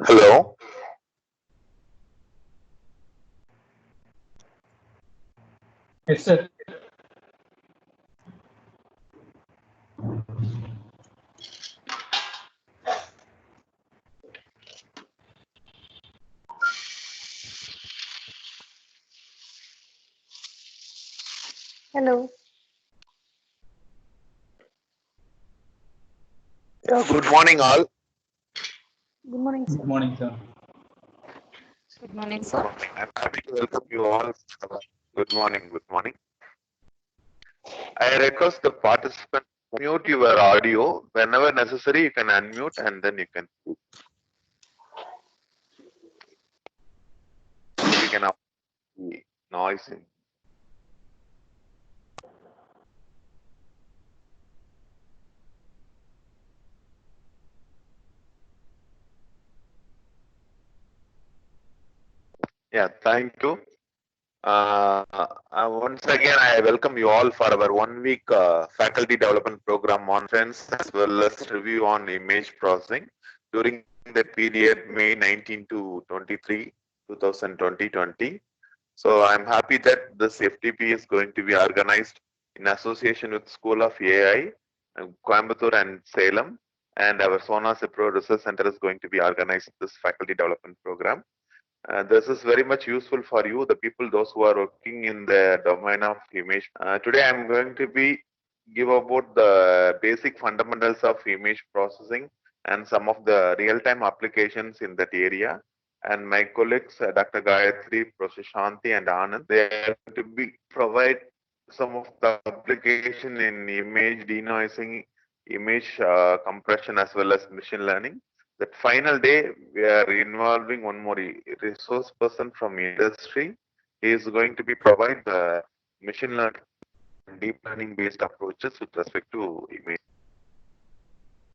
Hello. Yes, sir. Hello. Yeah, good morning, all. Good morning, Good sir. morning, sir. Good morning, Good sir. morning. I'm happy to welcome you all. Good morning. Good morning. I request the participant mute your audio. Whenever necessary, you can unmute and then you can speak. We can avoid the noise. Yeah, thank you. Once again, I welcome you all for our 1 week faculty development program conference as well as review on image processing during the period May 19 to 23, 2020. So I'm happy that this FTP is going to be organized in association with School of AI, Coimbatore and Salem, and our Sona Research Center is going to be organizing this faculty development program. This is very much useful for you, the people, those who are working in the domain of image. Today, I'm going to give about the basic fundamentals of image processing and some of the real-time applications in that area. And my colleagues, Dr. Gayatri, Professor Shanti, and Anand, they are going to provide some of the application in image denoising, image compression, as well as machine learning. That final day, we are involving one more resource person from industry. He is going to provide the machine learning and deep learning based approaches with respect to image.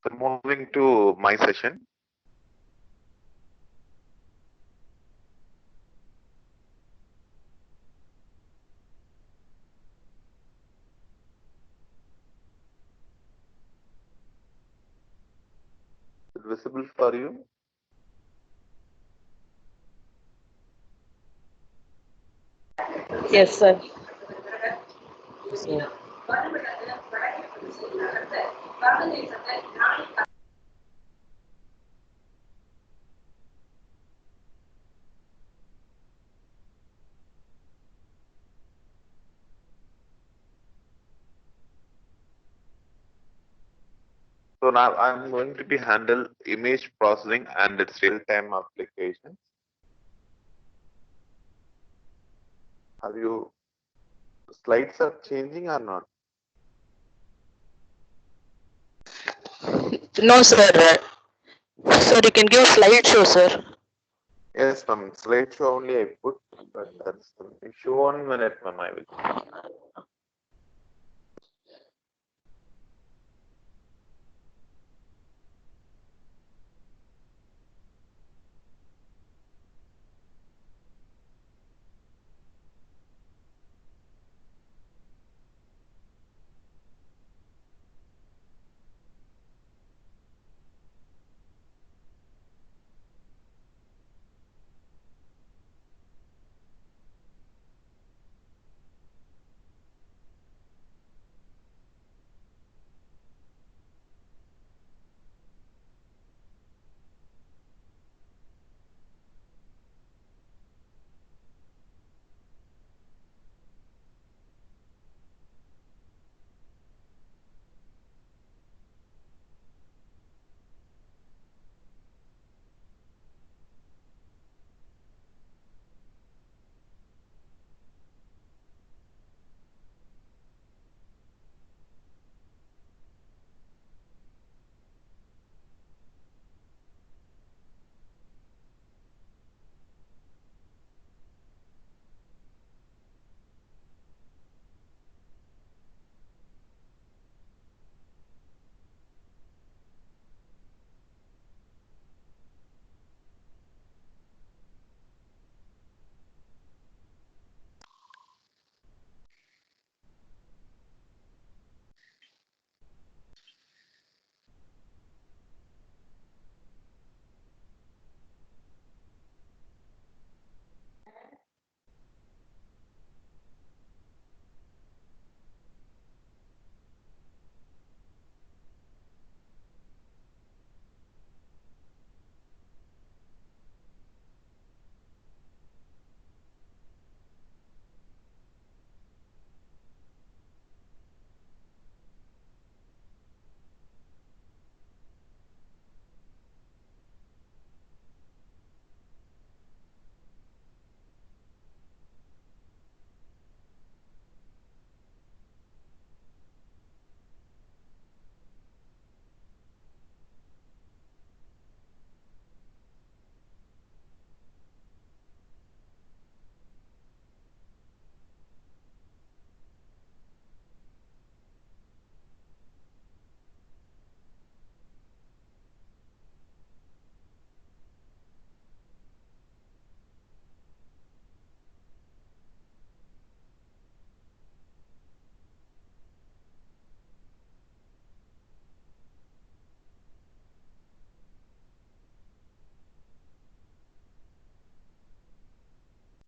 So moving to my session. Is it visible for you? Yes, sir. So now I'm going to handle image processing and its real-time applications. Have you slides are changing or not? No, sir. Sir, you can give slideshow, sir. Yes, ma'am. Slideshow only I put, but that's the issue. 1 minute, ma'am. I will.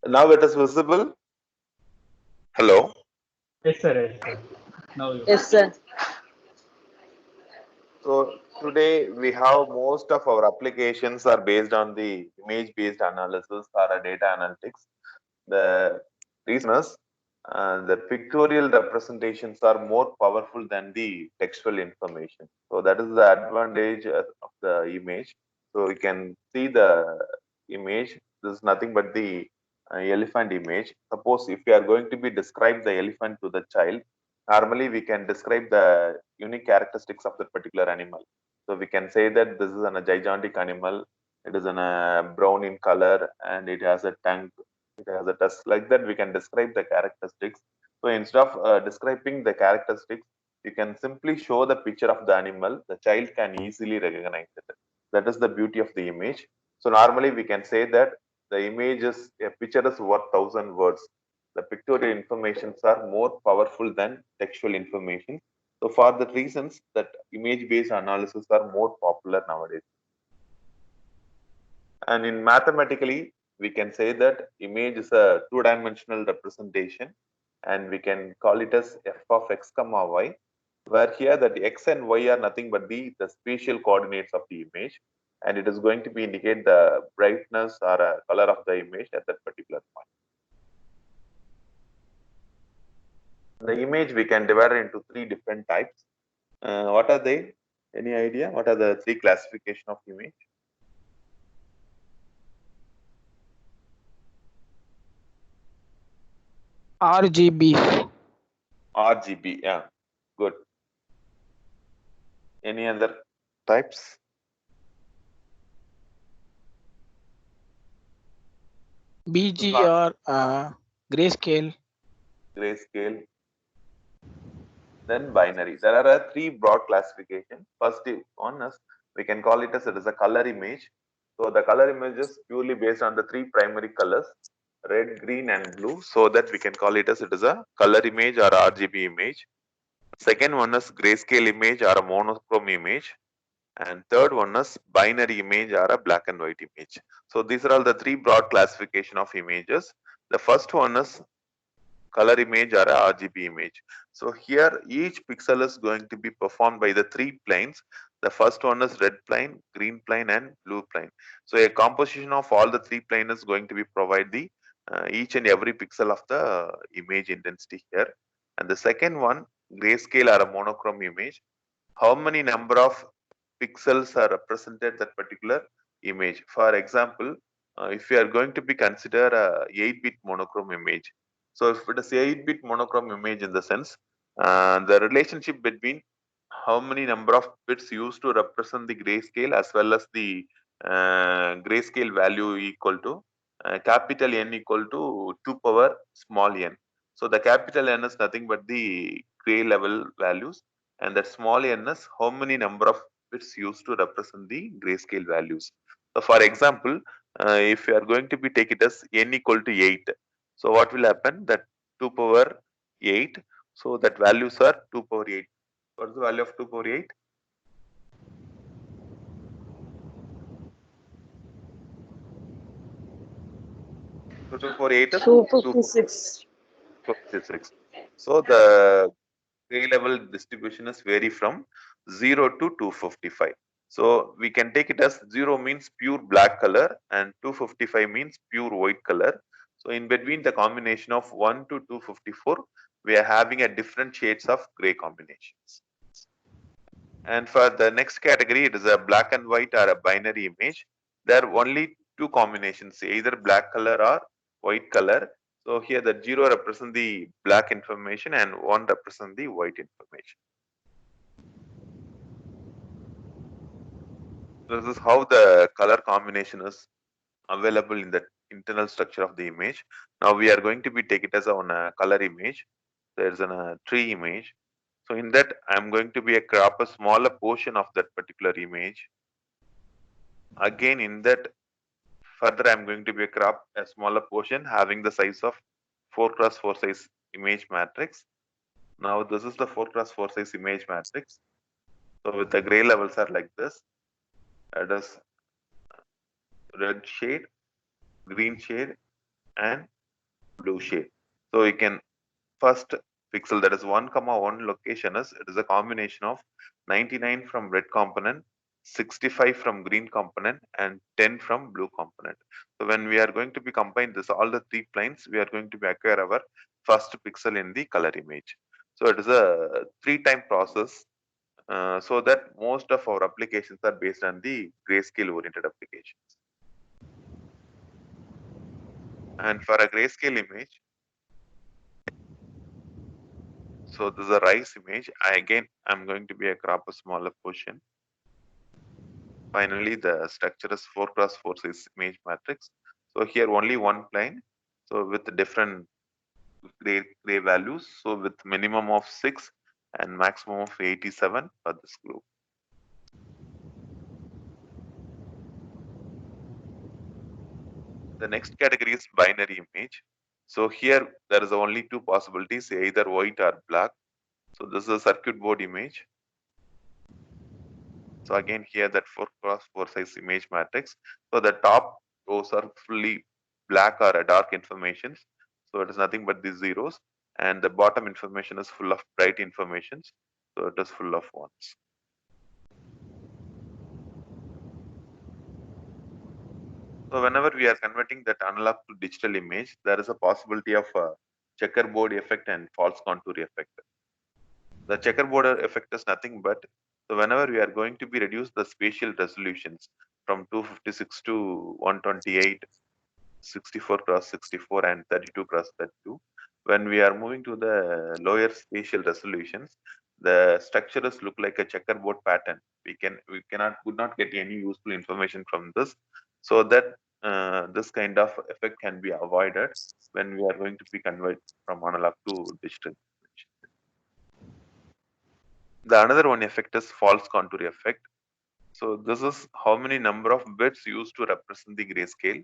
Now it is visible. Hello. Yes, sir. Yes, sir. Now you. Yes, sir. So today we have most of our applications are based on the image-based analysis or a data analytics. The reason is the pictorial representations are more powerful than the textual information. So that is the advantage of the image. So we can see the image. This is nothing but the elephant image. Suppose if we are going to be describe the elephant to the child, normally we can describe the unique characteristics of that particular animal. So we can say that this is a gigantic animal. It is brown in color and it has a tongue, it has a tusk. Like that we can describe the characteristics. So instead of describing the characteristics, you can simply show the picture of the animal. The child can easily recognize it. That is the beauty of the image. So normally we can say that the image is a picture is worth 1,000 words. The pictorial informations are more powerful than textual information. So for the reasons that image-based analysis are more popular nowadays. And in mathematically, we can say that image is a two-dimensional representation, and we can call it as f of x comma y, where here that x and y are nothing but the spatial coordinates of the image, and it is going to be indicate the brightness or a color of the image at that particular point. The image we can divide it into three different types. What are they? Any idea? What are the three classification of image? RGB. RGB, yeah, good. Any other types? BGR. Grayscale. Grayscale, then binary. There are three broad classifications. First one is we can call it as it is a color image. So the color image is purely based on the three primary colors, red, green, and blue. So that we can call it as it is a color image or RGB image. Second one is grayscale image or a monochrome image. And third one is binary image or a black and white image. So these are all the three broad classification of images. The first one is color image or a RGB image. So here each pixel is going to be performed by the three planes. The first one is red plane, green plane, and blue plane. So a composition of all the three plane is going to be provide the each and every pixel of the image intensity here. And the second one, grayscale or a monochrome image, how many number of pixels are represented that particular image. For example, if you are going to be consider a 8-bit monochrome image. So if it is 8-bit monochrome image in the sense, the relationship between how many number of bits used to represent the grayscale as well as the grayscale value equal to capital N equal to 2 power small n. So the capital N is nothing but the gray level values, and that small n is how many number of bits used to represent the grayscale values. So for example, if you are going to be take it as n equal to 8, so what will happen that 2 power 8, so that values are 2 power 8. What is the value of 2 power 8? So 2 power 8 is 256. 256. So the gray level distribution is vary from 0 to 255. So we can take it as 0 means pure black color and 255 means pure white color. So in between the combination of 1 to 254, we are having a different shades of gray combinations. And for the next category, it is a black and white or a binary image. There are only two combinations, either black color or white color. So here the 0 represent the black information and 1 represent the white information. This is how the color combination is available in the internal structure of the image. Now we are going to be take it as on a color image. There's a tree image. So in that I'm going to be a crop a smaller portion of that particular image. Again in that further I'm going to be a crop a smaller portion having the size of 4 cross 4 size image matrix. Now this is the 4 cross 4 size image matrix. So with the gray levels are like this. That is red shade, green shade, and blue shade. So we can first pixel, that is 1,1 location, is it is a combination of 99 from red component, 65 from green component, and 10 from blue component. So when we are going to be combine this all the three planes, we are going to be acquire our first pixel in the color image. So it is a 3-time process, so that most of our applications are based on the grayscale oriented applications. And for a grayscale image, so this is a rice image. I'm going to be crop a smaller portion. Finally, the structure is 4x4 size image matrix. So here only one plane. So with different gray values. So with minimum of 6 and maximum of 87 for this group. The next category is binary image. So here there is only two possibilities, either white or black. So this is a circuit board image. So again here that 4x4 size image matrix. So the top rows are fully black or a dark information. So it is nothing but the zeros, and the bottom information is full of bright informations. So it is full of ones. So whenever we are converting that analog to digital image, there is a possibility of a checkerboard effect and false contour effect. The checkerboard effect is nothing but, so whenever we are going to be reduce the spatial resolutions from 256 to 128, 64 cross 64 and 32 cross 32, when we are moving to the lower spatial resolutions, the structures look like a checkerboard pattern. Could not get any useful information from this, so that this kind of effect can be avoided when we are going to be convert from analog to digital. The another one effect is false contour effect. So this is how many number of bits used to represent the grayscale.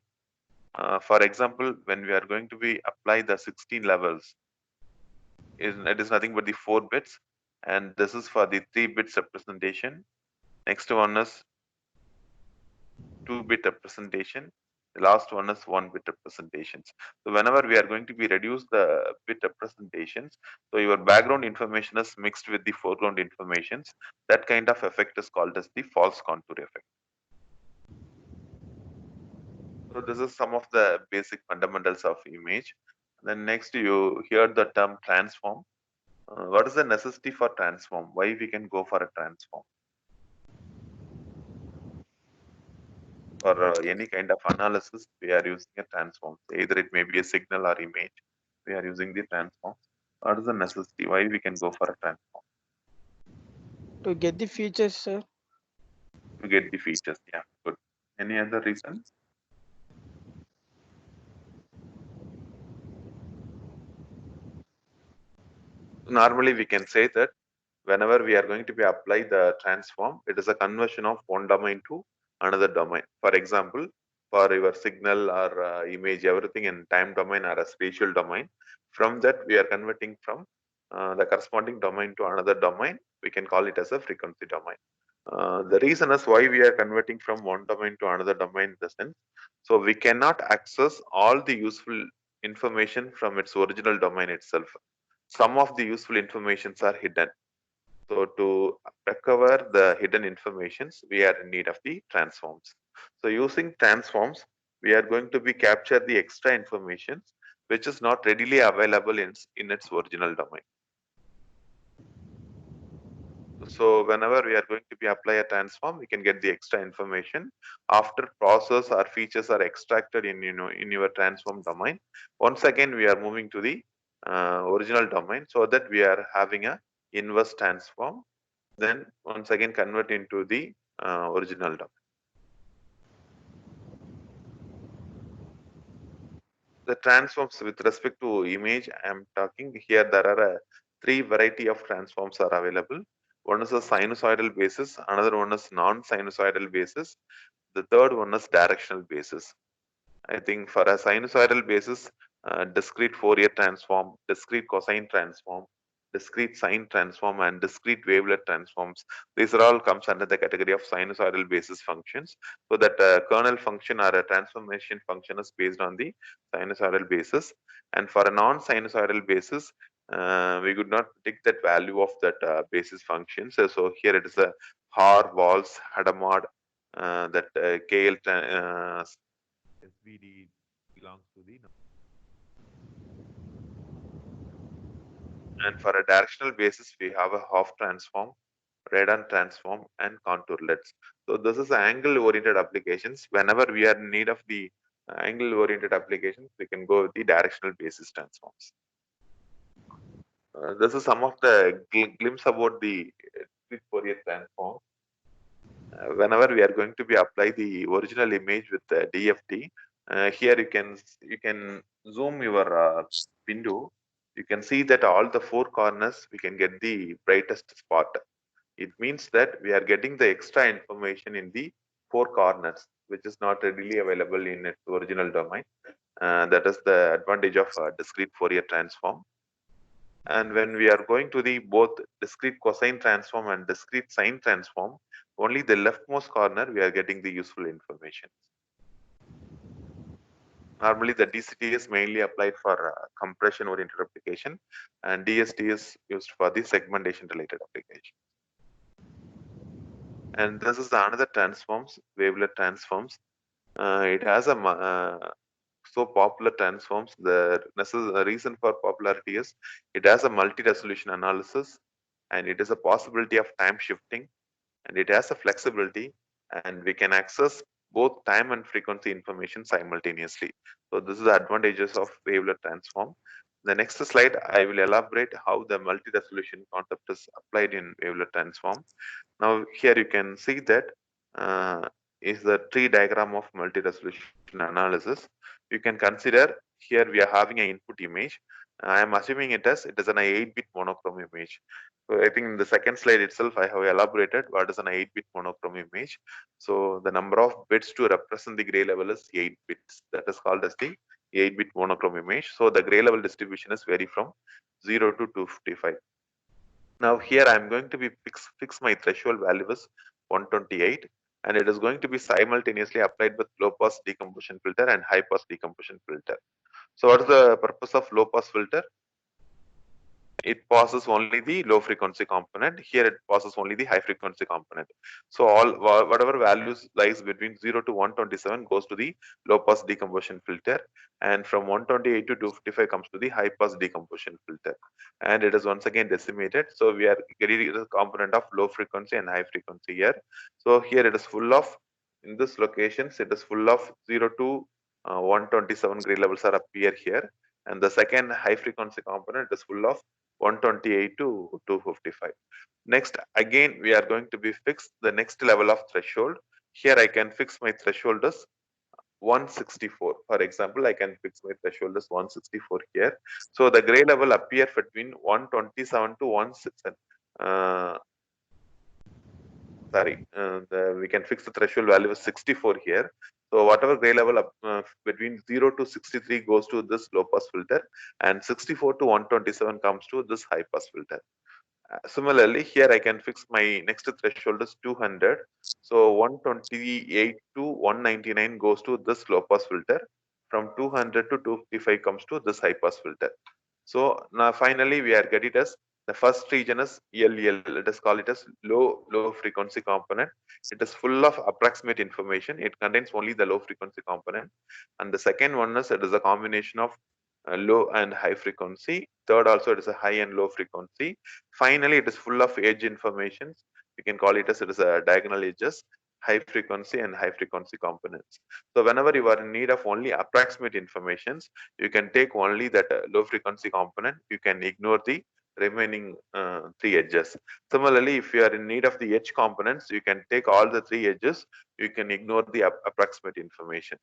For example, when we are going to be apply the 16 levels, it is nothing but the 4 bits, and this is for the 3 bits representation. Next one is 2-bit representation. The last one is 1-bit representations. So whenever we are going to be reduce the bit representations, so your background information is mixed with the foreground informations. That kind of effect is called as the false contour effect. So this is some of the basic fundamentals of image. Then next you hear the term transform. What is the necessity for transform? Why we can go for a transform? For any kind of analysis, we are using a transform. Either it may be a signal or image. We are using the transform. What is the necessity? Why we can go for a transform? To get the features, sir. To get the features. Yeah, good. Any other reason? Normally, we can say that whenever we are going to be apply the transform, it is a conversion of one domain to another domain. For example, for your signal or image, everything in time domain or a spatial domain. From that, we are converting from the corresponding domain to another domain. We can call it as a frequency domain. The reason is why we are converting from one domain to another domain in the sense. So we cannot access all the useful information from its original domain itself. Some of the useful informations are hidden. So to recover the hidden informations, we are in need of the transforms. So using transforms, we are going to be capture the extra information which is not readily available in its original domain. So whenever we are going to be apply a transform, we can get the extra information after process or features are extracted in in your transform domain. Once again, we are moving to the original domain so that we are having a inverse transform. Then once again convert into the original domain. The transforms with respect to image, I am talking here. There are 3 variety of transforms are available. One is a sinusoidal basis, another one is non-sinusoidal basis, the third one is directional basis. I think for a sinusoidal basis, discrete Fourier transform, discrete cosine transform, discrete sine transform, and discrete wavelet transforms. These are all comes under the category of sinusoidal basis functions. So that kernel function or a transformation function is based on the sinusoidal basis. And for a non-sinusoidal basis, we could not predict that value of that basis function. So here it is a Haar, Walls, Hadamard, that KL SVD belongs to the. And for a directional basis, we have a Hoff transform, Radon transform, and contourlets. So this is angle-oriented applications. Whenever we are in need of the angle-oriented applications, we can go with the directional basis transforms. This is some of the glimpse about the Fourier transform. Whenever we are going to be apply the original image with the DFT, here you can zoom your window. You can see that all the four corners we can get the brightest spot. It means that we are getting the extra information in the four corners, which is not readily available in its original domain. That is the advantage of discrete Fourier transform. And when we are going to the both discrete cosine transform and discrete sine transform, only the leftmost corner we are getting the useful information. Normally the DCT is mainly applied for compression oriented application, and DST is used for the segmentation related application. And this is another transforms, wavelet transforms. It has a so popular transforms. The reason for popularity is it has a multi-resolution analysis, and it is a possibility of time shifting, and it has a flexibility, and we can access both time and frequency information simultaneously. So this is the advantages of wavelet transform. The next slide, I will elaborate how the multi-resolution concept is applied in wavelet transform. Now here you can see that is the tree diagram of multi-resolution analysis. You can consider here we are having an input image. I am assuming it is an 8-bit monochrome image. So I think in the second slide itself I have elaborated what is an 8-bit monochrome image. So the number of bits to represent the gray level is 8 bits. That is called as the 8-bit monochrome image. So the gray level distribution is vary from 0 to 255. Now here I am going to be fix my threshold value is 128, and it is going to be simultaneously applied with low pass decomposition filter and high pass decomposition filter. So what is the purpose of low pass filter? It passes only the low frequency component. Here it passes only the high frequency component. So whatever values lies between 0 to 127 goes to the low pass decomposition filter, and from 128 to 255 comes to the high pass decomposition filter, and it is once again decimated. So we are getting the component of low frequency and high frequency here. So here it is full of, in this locations it is full of 0 to 127 gray levels are appear here, and the second high frequency component is full of 128 to 255. Next, again, we are going to be fixed the next level of threshold. Here I can fix my threshold as 164. For example, I can fix my threshold as 164 here. So the gray level appear between 127 to 167. We can fix the threshold value as 64 here. So whatever gray level up between 0 to 63 goes to this low pass filter, and 64 to 127 comes to this high pass filter. Similarly, here I can fix my next threshold is 200. So 128 to 199 goes to this low pass filter. From 200 to 255 comes to this high pass filter. So now finally we are getting it as the first region is LL. Let us call it as low frequency component. It is full of approximate information. It contains only the low frequency component. And the second one is it is a combination of low and high frequency. Third also it is a high and low frequency. Finally it is full of edge information. We can call it as it is a diagonal edges, high frequency and high frequency components. So whenever you are in need of only approximate informations, you can take only that low frequency component. You can ignore the remaining three edges. Similarly, if you are in need of the edge components, you can take all the three edges. You can ignore the approximate information.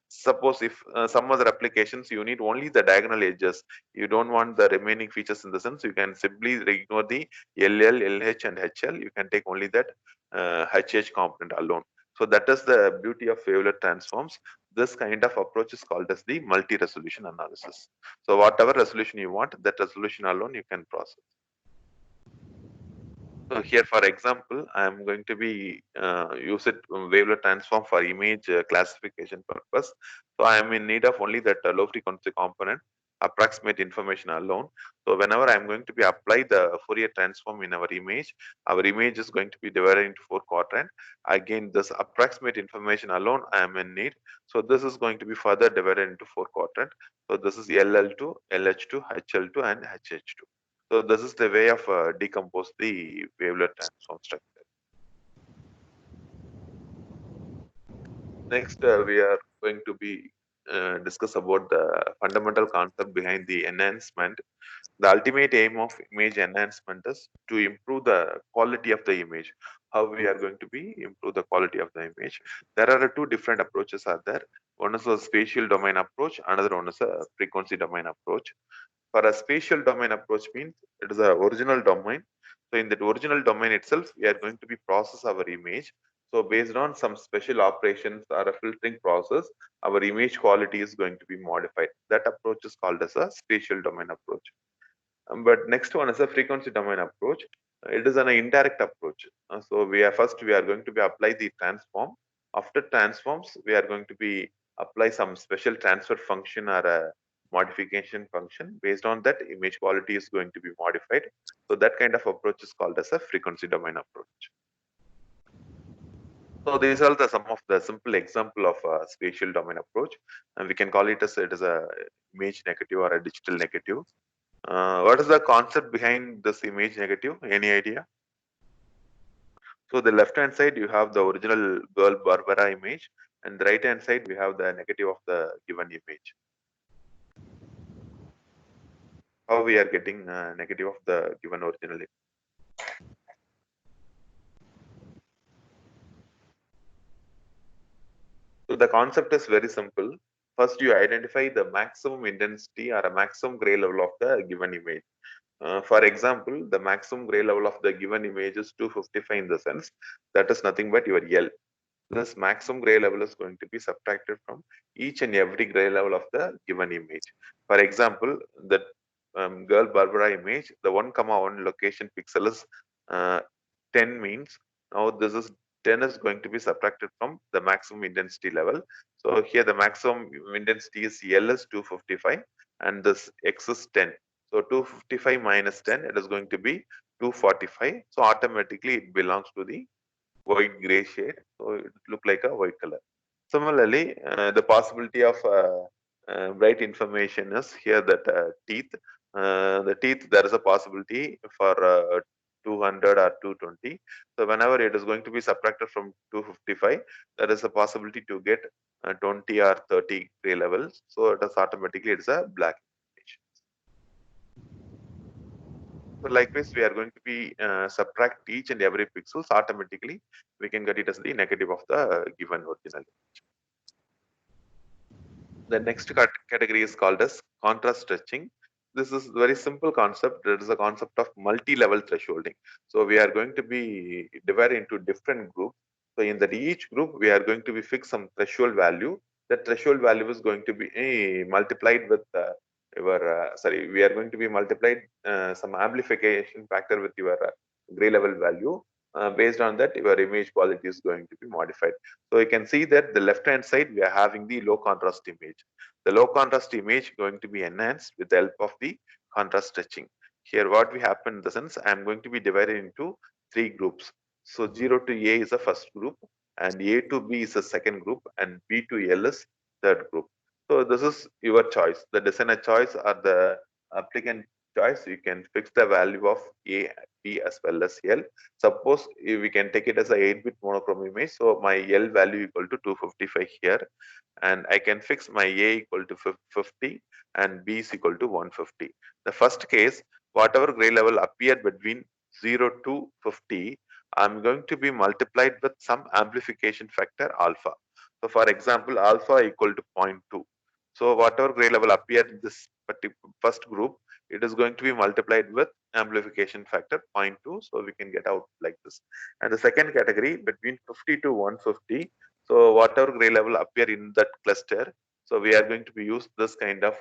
Suppose if some other applications you need only the diagonal edges, you don't want the remaining features in the sense, you can simply ignore the LL, LH and HL. You can take only that HH component alone. So that is the beauty of wavelet transforms. This kind of approach is called as the multi-resolution analysis. So whatever resolution you want, that resolution alone you can process. So here, for example, I am going to be use it wavelet transform for image classification purpose. So I am in need of only that low frequency component, approximate information alone. So whenever I am going to be apply the Fourier transform in our image is going to be divided into 4 quadrant. Again, this approximate information alone I am in need. So this is going to be further divided into 4 quadrant. So this is LL2, LH2, HL2, and HH2. So this is the way of decompose the wavelet transform structure. Next, we are going to be discuss about the fundamental concept behind the enhancement. The ultimate aim of image enhancement is to improve the quality of the image. How we are going to be improve the quality of the image? There are two different approaches are there. One is a spatial domain approach, another one is a frequency domain approach. For a spatial domain approach means it is a original domain. So in that original domain itself, we are going to be process our image. So based on some special operations or a filtering process, our image quality is going to be modified. That approach is called as a spatial domain approach. But next one is a frequency domain approach. It is an indirect approach. So we are going to be apply the transform. After transforms, we are going to be apply some special transfer function or a modification function. Based on that, image quality is going to be modified. So that kind of approach is called as a frequency domain approach. So these are some of the simple example of a spatial domain approach, and we can call it as it is a image negative or a digital negative. What is the concept behind this image negative? Any idea? So the left hand side you have the original girl Barbara image, and the right hand side we have the negative of the given image. How we are getting negative of the given original image? So the concept is very simple. First, you identify the maximum intensity or a maximum gray level of the given image. For example, the maximum gray level of the given image is 255 in the sense that is nothing but your L. This maximum gray level is going to be subtracted from each and every gray level of the given image. For example, the girl Barbara image, the 1,1 location pixel is 10 means now this is 10 is going to be subtracted from the maximum intensity level. So here the maximum intensity is L is 255 and this X is 10. So 255 minus 10, it is going to be 245. So automatically it belongs to the white gray shade, so it look like a white color. Similarly, the possibility of bright information is here that teeth. The teeth, there is a possibility for 200 or 220. So whenever it is going to be subtracted from 255, there is a possibility to get 20 or 30 gray levels. So it is automatically it's a black image. So likewise, we are going to be subtract each and every pixels automatically. We can get it as the negative of the given original image. The next category is called as contrast stretching. This is very simple concept. It is a concept of multi-level thresholding. So we are going to be divided into different groups. So in that each group, we are going to be fix some threshold value. That threshold value is going to be multiplied with we are going to be multiplied some amplification factor with your gray level value. Based on that, your image quality is going to be modified. So you can see that the left hand side, we are having the low contrast image. The low contrast image going to be enhanced with the help of the contrast stretching. Here what we happen in the sense, I am going to be divided into 3 groups. So 0 to A is the first group, and A to B is the second group, and B to L is third group. So this is your choice. The designer choice or the applicant choice. You can fix the value of A, B as well as L. Suppose if we can take it as a 8-bit monochrome image. So my L value equal to 255 here, and I can fix my A equal to 50 and B is equal to 150. The first case, whatever gray level appear between 0 to 50, I'm going to be multiplied with some amplification factor alpha. So for example, alpha equal to 0.2. So whatever gray level appear in this first group, it is going to be multiplied with amplification factor 0.2. So we can get out like this. And the second category between 50 to 150. So whatever gray level appear in that cluster, so we are going to be use this kind of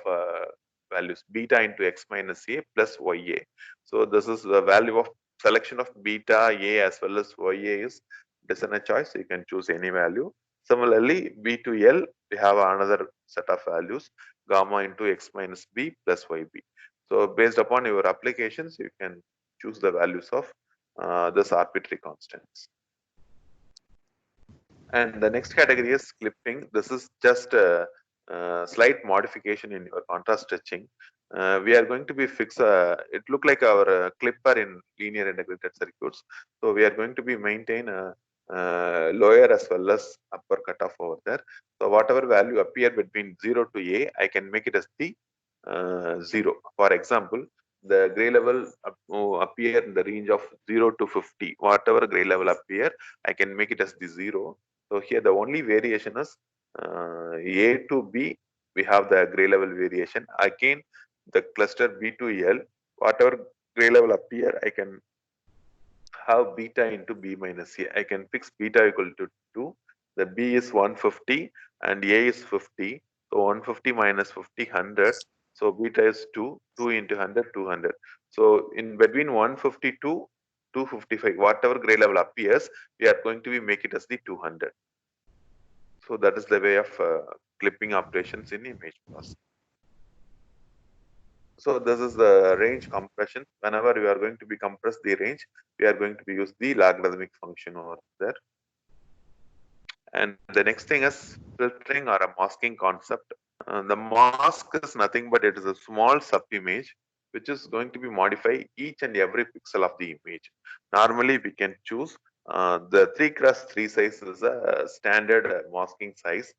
values beta into x minus a plus ya. So this is the value of selection of beta A as well as YA is dissonant choice. You can choose any value. Similarly, B to L, we have another set of values, gamma into x minus b plus yb. So based upon your applications, you can choose the values of this arbitrary constants. And the next category is clipping. This is just a slight modification in your contrast stretching. We are going to be it look like our clipper in linear integrated circuits. So we are going to be maintain a lower as well as upper cutoff over there. So whatever value appear between 0 to A, I can make it as the 0. For example, the gray level appear in the range of 0 to 50. Whatever gray level appear, I can make it as the 0. So here the only variation is A to B, we have the gray level variation. Again, the cluster B to L, whatever gray level appear, I can have beta into B minus A. I can fix beta equal to 2. The B is 150 and A is 50. So 150 minus 50, 100. So beta is 2. 2 into 100, 200. So in between 152, 255, whatever gray level appears, we are going to be make it as the 200. So that is the way of clipping operations in image processing. So this is the range compression. Whenever we are going to be compress the range, we are going to be use the logarithmic function over there. And the next thing is filtering or a masking concept. The mask is nothing but it is a small sub-image which is going to be modify each and every pixel of the image. Normally we can choose the 3x3 size is a standard masking size.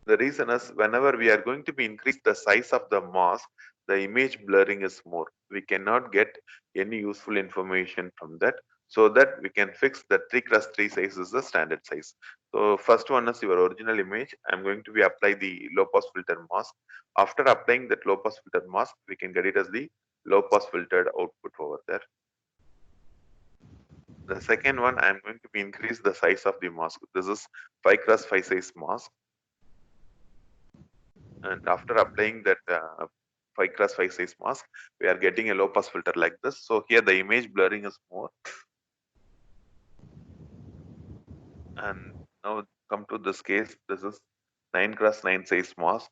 The reason is whenever we are going to be increase the size of the mask, the image blurring is more. We cannot get any useful information from that. So that we can fix the 3x3 size is the standard size. So first one is your original image. I'm going to be apply the low pass filter mask. After applying that low pass filter mask, we can get it as the low pass filtered output over there. The second one, I'm going to be increase the size of the mask. This is 5x5 size mask. And after applying that 5x5 size mask, we are getting a low pass filter like this. So here the image blurring is more. And now come to this case, this is 9x9 size mask.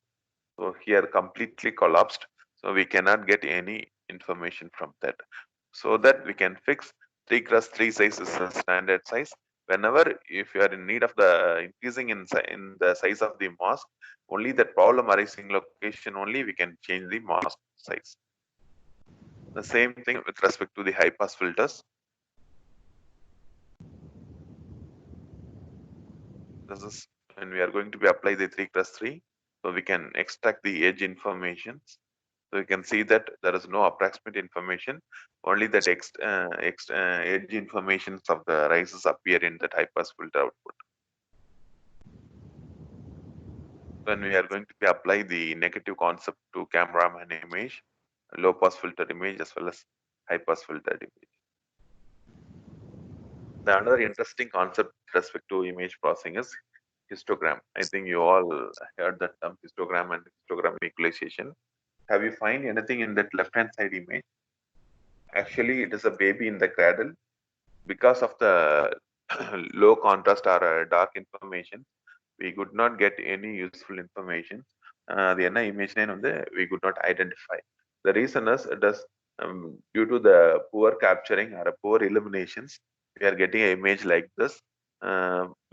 So here completely collapsed. So we cannot get any information from that. So that we can fix 3x3 size is a standard size. Whenever if you are in need of the increasing in the size of the mask, only that problem arising location only we can change the mask size. The same thing with respect to the high pass filters. This is when we are going to be apply the 3x3, so we can extract the edge information. So you can see that there is no approximate information, only that edge informations of the rises appear in that high pass filter output. When we are going to be apply the negative concept to cameraman image, low pass filter image as well as high pass filtered image. The another interesting concept with respect to image processing is histogram. I think you all heard that term histogram and histogram equalization. Have you find anything in that left hand side image? Actually, it is a baby in the cradle. Because of the low contrast or dark information, we could not get any useful information. The என்ன இமேஜ்னே வந்து we could not identify. The reason is it is due to the poor capturing or poor illuminations, we are getting an image like this.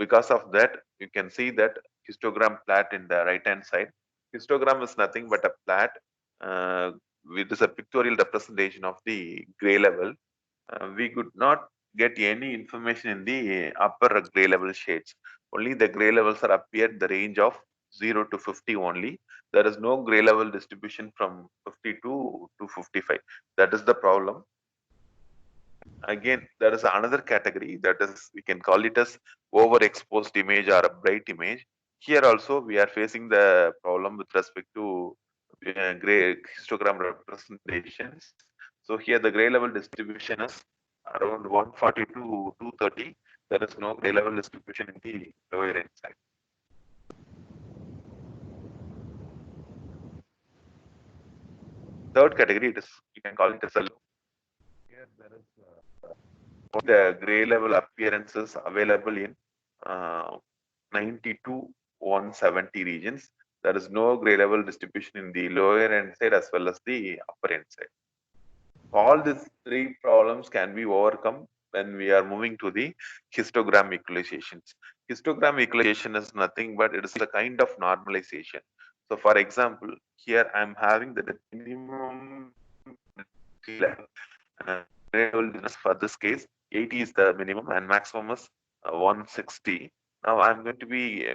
Because of that, you can see that histogram plot in the right hand side. Histogram is nothing but a plot. It is a pictorial representation of the gray level. We could not get any information in the upper gray level shades. Only the gray levels are appeared the range of 0 to 50 only. There is no gray level distribution from 50 to 55. That is the problem. Again, there is another category that is, we can call it as overexposed image or a bright image. Here also we are facing the problem with respect to gray histogram representations. So here the gray level distribution is around 140 to 230. There is no gray level distribution in the lower end side. Third category, it is, you can call it as a low. the gray level appearances available in uh, 90 to 170 regions. There is no gray level distribution in the lower end side as well as the upper end side. All these three problems can be overcome when we are moving to the histogram equalizations. Histogram equalization is nothing but it is a kind of normalization. So for example, here I am having the minimum level. For this case, 80 is the minimum and maximum is 160. Now I'm going to be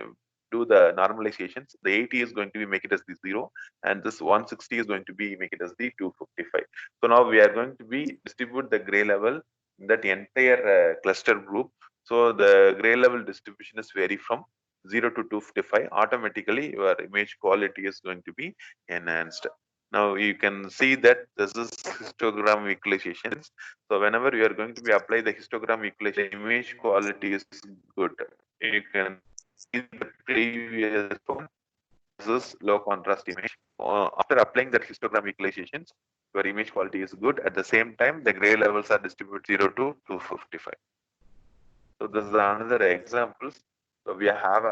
do the normalizations. The 80 is going to be make it as the 0 and this 160 is going to be make it as the 255. So now we are going to be distribute the gray level in that entire cluster group. So the gray level distribution is vary from 0 to 255. Automatically your image quality is going to be enhanced. Now you can see that this is histogram equalizations. So whenever you are going to be apply the histogram equalization, image quality is good. You can see the previous one. This is low contrast image. After applying that histogram equalizations, your image quality is good. At the same time, the gray levels are distributed 0 to 255. So this is another examples. So we have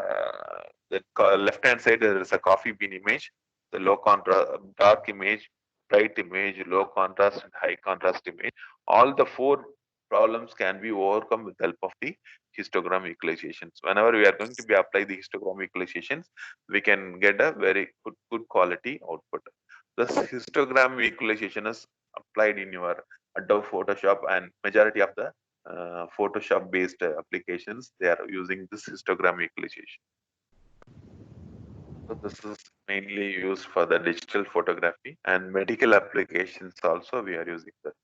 the left hand side there is a coffee bean image, the low contrast, dark image, bright image, low contrast, and high contrast image. All the four problems can be overcome with the help of the histogram equalizations. Whenever we are going to be apply the histogram equalizations, we can get a very good quality output. This histogram equalization is applied in your Adobe Photoshop and majority of the Photoshop based applications, they are using this histogram equalization. So this is mainly used for the digital photography and medical applications also we are using that.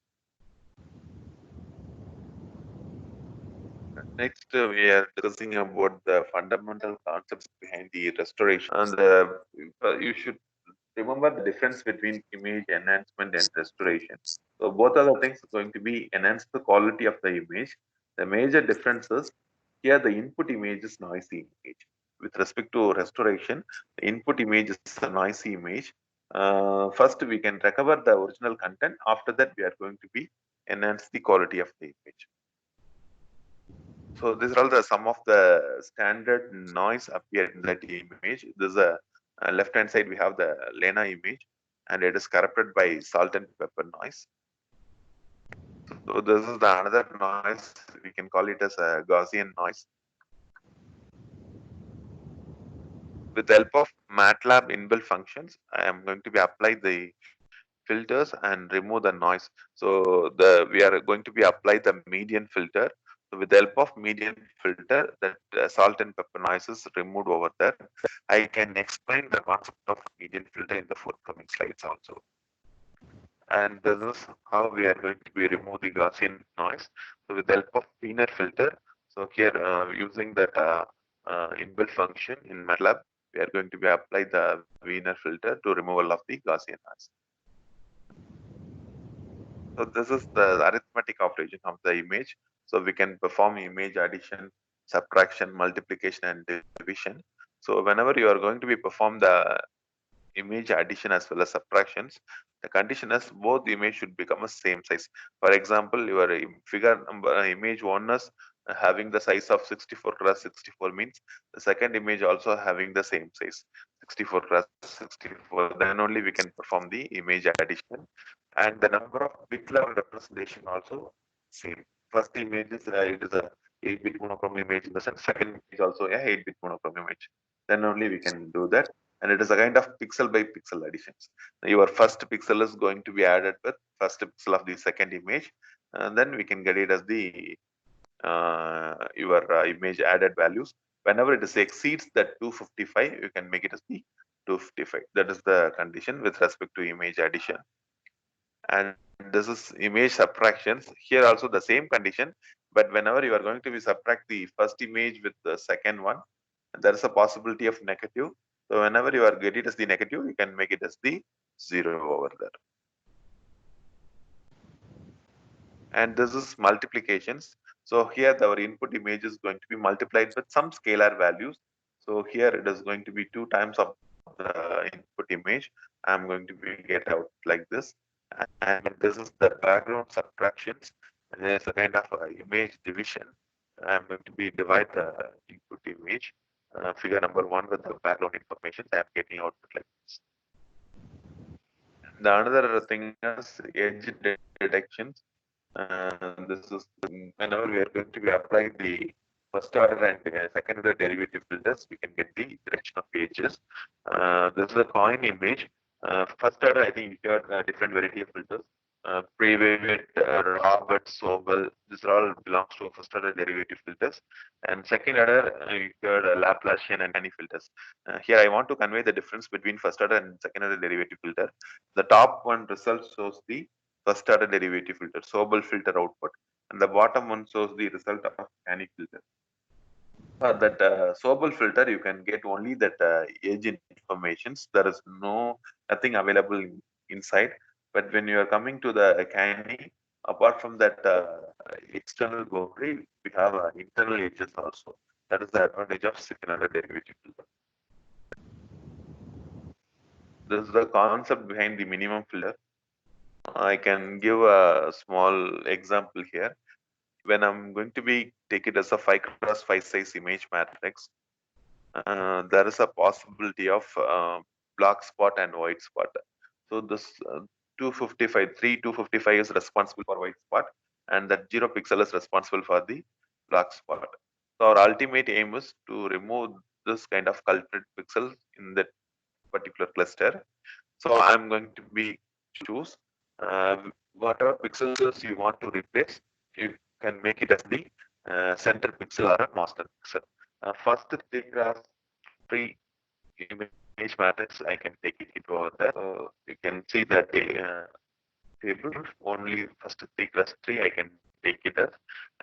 Next, we are discussing about the fundamental concepts behind the restoration. And you should remember the difference between image enhancement and restoration. So both of the things are going to be enhance the quality of the image. The major difference is here the input image is noisy image. With respect to restoration, the input image is a noisy image. First, we can recover the original content. After that, we are going to be enhance the quality of the image. So these are all the some of the standard noise appear in that image. This is a left hand side we have the Lena image and it is corrupted by salt and pepper noise. So this is the another noise, we can call it as a Gaussian noise. With the help of MATLAB inbuilt functions, I am going to be apply the filters and remove the noise. So we are going to be apply the median filter. So with the help of median filter, that salt and pepper noise is removed over there. I can explain the concept of median filter in the forthcoming slides also. And this is how we are going to be remove the Gaussian noise. So with the help of Wiener filter, so here using that inbuilt function in MATLAB, we are going to be apply the Wiener filter to removal of the Gaussian noise. So this is the arithmetic operation of the image. So we can perform image addition, subtraction, multiplication, and division. So whenever you are going to be perform the image addition as well as subtractions, the condition is both image should become a same size. For example, your figure number image one is having the size of 64 cross 64 means the second image also having the same size 64 cross 64. Then only we can perform the image addition, and the number of bit level representation also same. First image is it is a 8-bit monochrome image in the sense, second image also a 8-bit monochrome image. Then only we can do that, and it is a kind of pixel by pixel additions. Your first pixel is going to be added with first pixel of the second image, and then we can get it as the your image added values. Whenever it is exceeds that 255, you can make it as the 255. That is the condition with respect to image addition. And this is image subtractions. Here also the same condition, but whenever you are going to be subtract the first image with the second one, there is a possibility of negative. So whenever you are get it as the negative, you can make it as the 0 over there. And this is multiplications. So here our input image is going to be multiplied with some scalar values. So here it is going to be 2 times of the input image. I'm going to be get out like this. And this is the background subtractions. And there's a kind of image division. I'm going to be divide the input image, figure number 1 with the background information. I'm getting output like this. The another thing is edge detections. This is whenever we are going to be applying the first order and second order derivative filters, we can get the direction of edges. This is a coin image. First order, I think you got different variety of filters. Private, Robert, Sobel, these are all belongs to first order derivative filters. And second order, you got Laplacian and any filters. Here I want to convey the difference between first order and second order derivative filter. The top one result shows the first order derivative filter, Sobel filter output, and the bottom one shows the result of Canny filter. For that Sobel filter, you can get only that edge informations. There is nothing available inside. But when you are coming to the Canny, apart from that external boundary, we have internal edges also. That is the advantage of second order derivative filter. This is the concept behind the minimum filter. I can give a small example here. When I'm going to be take it as a 5x5 size image matrix, there is a possibility of black spot and white spot. So this 255 is responsible for white spot, and that 0 pixel is responsible for the black spot. So our ultimate aim is to remove this kind of culprit pixels in that particular cluster. So I'm going to be choose whatever pixels you want to replace. You can make it as the center pixel or a master pixel. First, three cross three image matrix. I can take it over there. So you can see that table only first 3 cross 3. I can take it as,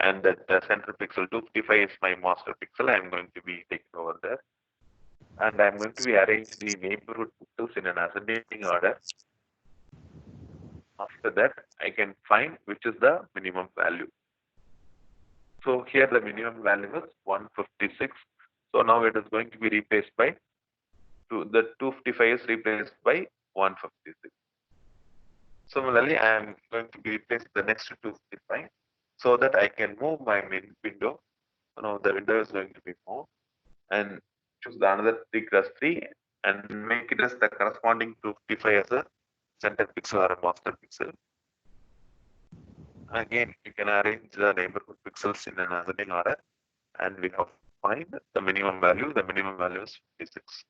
and that center pixel 255 is my master pixel. I'm going to be taken over there, and I'm going to be arrange the neighborhood pixels in an ascending order. After that, I can find which is the minimum value. So here the minimum value is 156. So now it is going to be replaced by the 255 is replaced by 156. Similarly, I am going to be replaced the next 255 so that I can move my main window. So now the window is going to be moved and choose the another 3x3 and make it as the corresponding 255 as a center pixel or a master pixel. Again, you can arrange the neighborhood pixels in an ascending order, and we have find the minimum value. The minimum value is 56.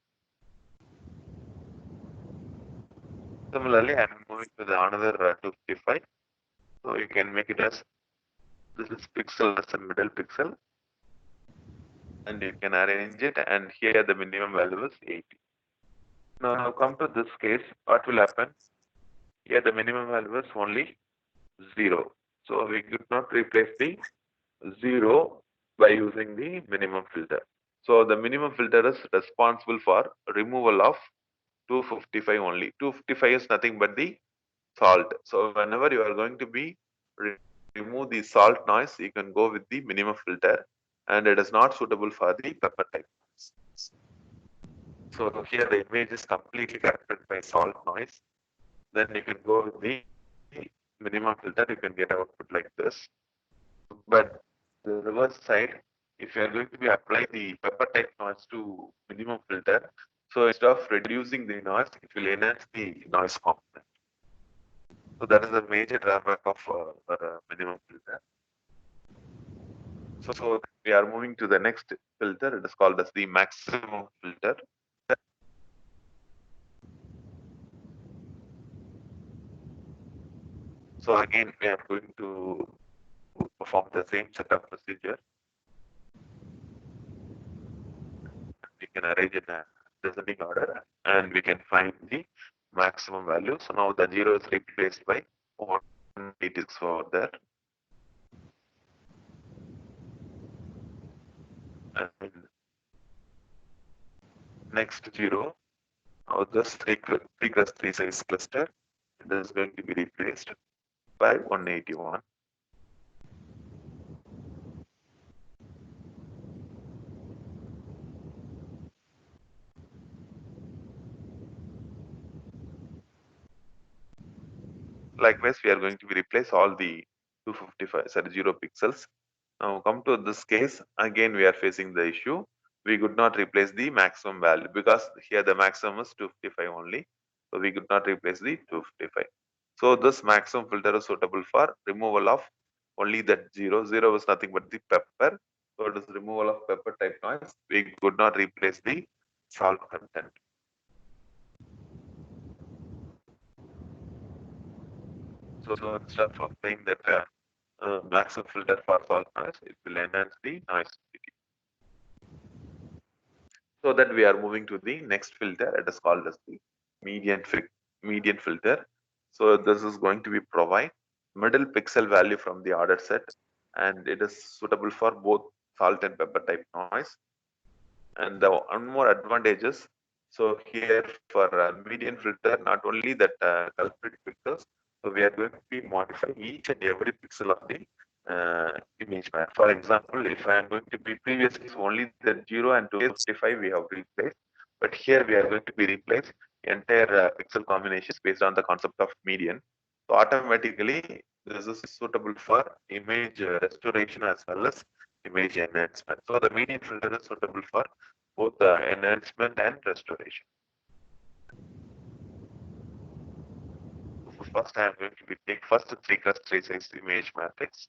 Similarly, I am moving to the another 255. So you can make it as this is pixel as a middle pixel, and you can arrange it. And here the minimum value is 80. Now come to this case. What will happen? Here the minimum value is only 0. So we could not replace the 0 by using the minimum filter. So the minimum filter is responsible for removal of 255 only. 255 is nothing but the salt. So whenever you are going to be remove the salt noise, you can go with the minimum filter, and it is not suitable for the pepper type. So here the image is completely corrected by salt noise. Then you can go with the minimum filter, you can get output like this. But the reverse side, if you are going to be apply the pepper type noise to minimum filter, so instead of reducing the noise, it will enhance the noise component. So that is the major drawback of minimum filter. So we are moving to the next filter. It is called as the maximum filter. So again, we are going to perform the same set of procedure. We can arrange in a descending order, and we can find the maximum value. So now the 0 is replaced by 186 over there. And next 0, now this 3x3 size cluster, this is going to be replaced by 181. Likewise, we are going to replace all the 0 pixels. Now come to this case, again we are facing the issue. We could not replace the maximum value because here the maximum is 255 only. So we could not replace the 255. So this maximum filter is suitable for removal of only that 0. 0 is nothing but the pepper. So it is removal of pepper type noise. We could not replace the salt content. So instead of saying that maximum filter for salt noise, it will enhance the noise. So that we are moving to the next filter. It is called as the median median filter. So this is going to be provide middle pixel value from the order set, and it is suitable for both salt and pepper type noise. And the one more advantages. So here for median filter, not only that culprit pixels, so we are going to be modify each and every pixel of the image map. For example, if I am going to be previously only the 0 and 255 we have replaced, but here we are going to be replaced entire pixel combinations based on the concept of median. So automatically this is suitable for image restoration as well as image enhancement. So the median filter is suitable for both the enhancement and restoration. So first I am going to be take first 3 cross 3 size image matrix.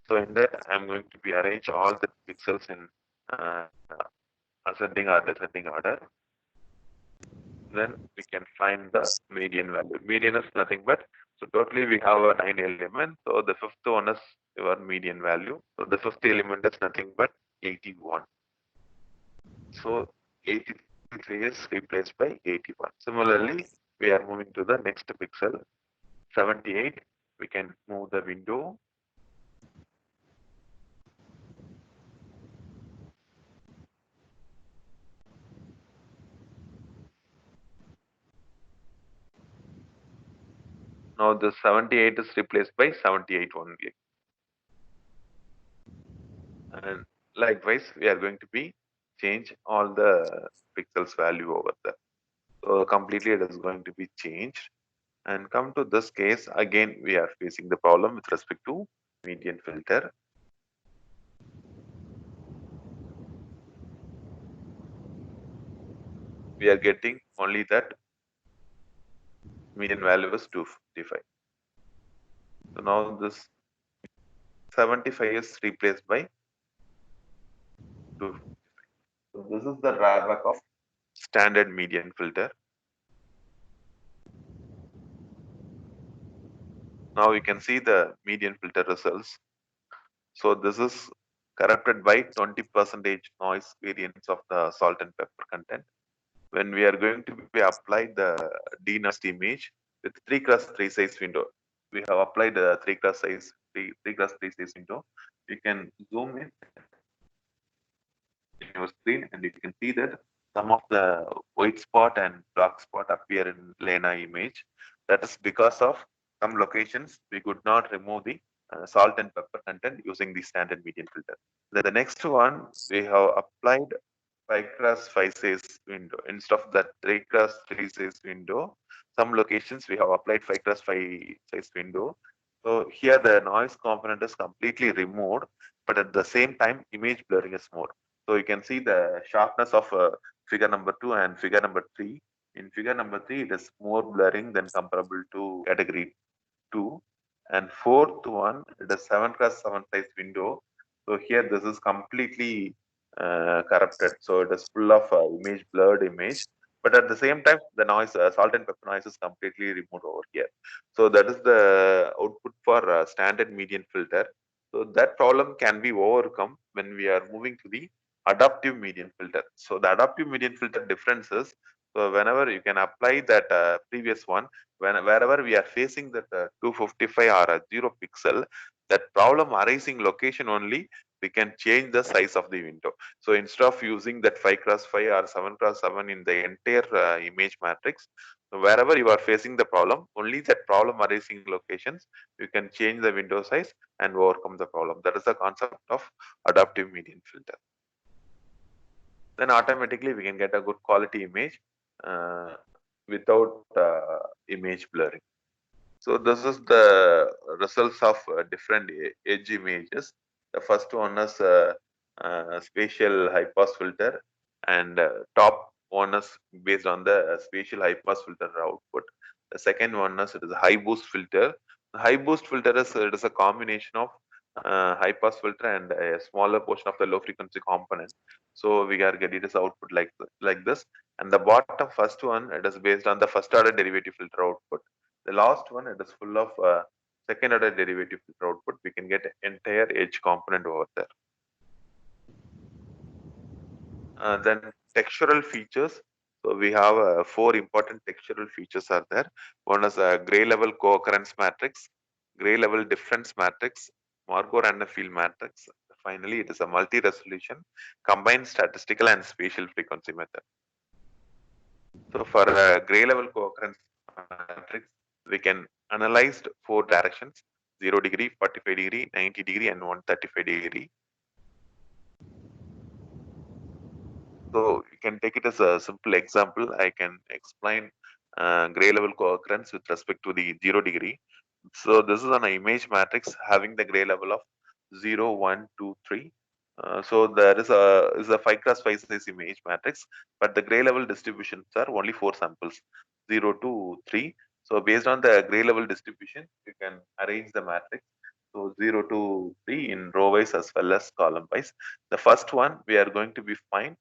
So in that I am going to be arrange all the pixels in uh, ascending or descending order. Then we can find the median value. Median is nothing but, so totally we have a 9 elements. So the fifth one is your median value. So the fifth element is nothing but 81. So 83 is replaced by 81. Similarly, we are moving to the next pixel, 78. We can move the window. Now the 78 is replaced by 78 only. And likewise, we are going to be change all the pixels value over there. So completely it is going to be changed. And come to this case, again, we are facing the problem with respect to median filter. We are getting only that median value is 255. So now this 75 is replaced by 255. So this is the drawback of standard median filter. Now you can see the median filter results. So this is corrupted by 20% noise variance of the salt and pepper content. When we are going to be applied the denoised image with 3 cross 3 size window, we have applied the 3 cross 3 size window. You can zoom in your screen and you can see that some of the white spot and black spot appear in Lena image. That is because of some locations we could not remove the salt and pepper content using the standard median filter. Then the next one, we have applied 5 cross 5 size window instead of that 3 cross 3 size window. Some locations we have applied 5 cross 5 size window. So here the noise component is completely removed, but at the same time image blurring is more. So you can see the sharpness of figure number 2 and figure number 3. In figure number 3, it is more blurring than comparable to category 2. And fourth one, it is 7 cross 7 size window. So here this is completely corrupted. So it is full of image, blurred image. But at the same time, the noise, salt and pepper noise is completely removed over here. So that is the output for standard median filter. So that problem can be overcome when we are moving to the adaptive median filter. So the adaptive median filter difference is, so whenever you can apply that previous one, wherever we are facing that 255 or a 0 pixel, that problem arising location only, we can change the size of the window. So instead of using that 5 cross 5 or 7 cross 7 in the entire image matrix, so wherever you are facing the problem, only that problem arising locations, you can change the window size and overcome the problem. That is the concept of adaptive median filter. Then automatically we can get a good quality image without image blurring. So this is the results of different edge images. The first one is spatial high pass filter, and top one is based on the spatial high pass filter output. The second one is it is a high boost filter. The high boost filter is it is a combination of high pass filter and a smaller portion of the low frequency component. So we are getting this output like this. And the bottom first one, it is based on the first order derivative filter output. The last one, it is full of second order derivative filter output. We can get entire edge component over there. Then textural features. So we have four important textural features are there. One is a gray level co-occurrence matrix, gray level difference matrix, Markov random field matrix. Finally, it is a multi-resolution combined statistical and spatial frequency method. So for a gray level co-occurrence matrix, we can analyze four directions: 0 degree, 45 degree, 90 degree, and 135 degree. So you can take it as a simple example. I can explain gray level co-occurrence with respect to the 0 degree. So this is an image matrix having the gray level of 0, 1, 2, 3. So there is a 5 cross 5 size image matrix, but the gray level distributions are only 4 samples, 0 to 3. So based on the gray level distribution, you can arrange the matrix. So 0 to 3 in row wise as well as column wise. The first one we are going to be fine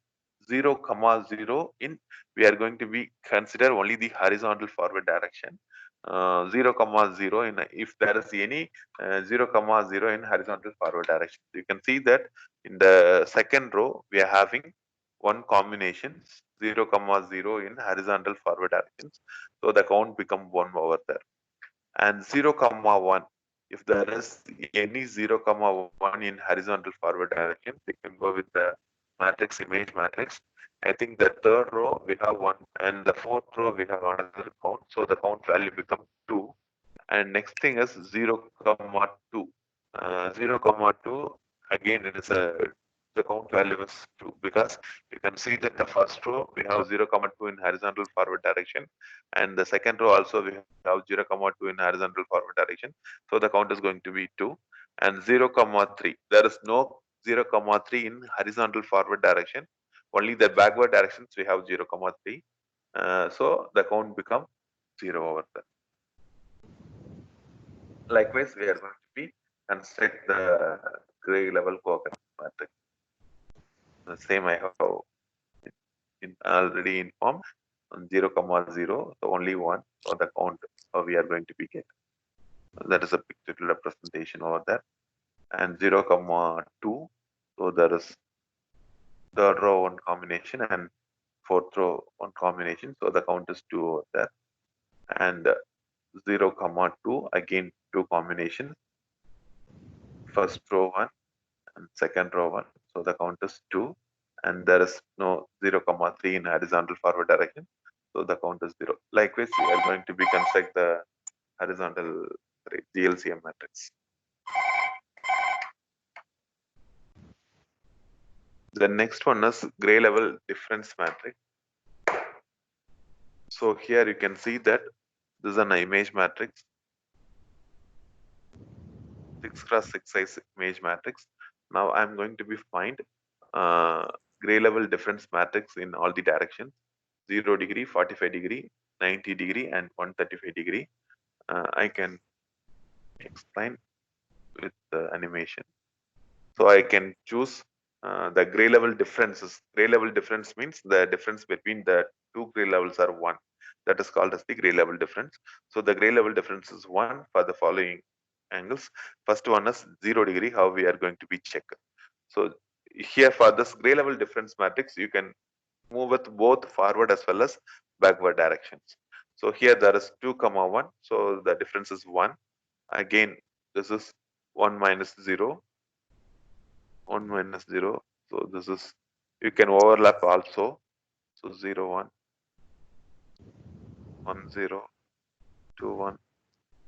0, 0 in, we are going to be consider only the horizontal forward direction. 0, 0 in, if there is any 0, 0 in horizontal forward direction. You can see that in the second row we are having one combination 0, 0 in horizontal forward directions. So the count become 1 over there. And 0, 1, if there is any 0, 1 in horizontal forward direction, we can go with the matrix image matrix. I think the third row we have 1 and the fourth row we have another count. So the count value becomes 2. And next thing is 0, 2. 0, 2, again it is the count value is 2 because you can see that the first row we have 0, 2 in horizontal forward direction, and the second row also we have 0, 2 in horizontal forward direction. So the count is going to be 2. And 0, 3, there is no 0, 3 in horizontal forward direction, only the backward directions we have 0, 3. So the count becomes 0 over there. Likewise, we are going to be construct the gray level co-occurrence matrix. The same I have already informed. 0, 0, so only 1, so the count we are going to be get. That is a pictorial representation over there. And 0, 2, so there is third row one combination and fourth row one combination, so the count is 2 over there. And 0, 2, again 2 combinations. First row 1 and second row 1, so the count is 2. And there is no 0, 3 in horizontal forward direction, so the count is 0. Likewise, we are going to be construct the horizontal GLCM matrix. The next one is gray level difference matrix. So here you can see that this is an image matrix, 6 cross 6 size image matrix. Now I'm going to be find gray level difference matrix in all the directions: 0 degree, 45 degree, 90 degree, and 135 degree. I can explain with the animation. So I can choose the gray level differences. Gray level difference means the difference between the two gray levels are 1. That is called as the gray level difference. So the gray level difference is 1 for the following angles. First one is 0 degree, how we are going to be check. So here for this gray level difference matrix, you can move with both forward as well as backward directions. So here there is 2, 1. So the difference is 1. Again, this is 1 minus 0. 1 minus 0. So this is, you can overlap also. So 0, 1, 1, 0, 2, 1,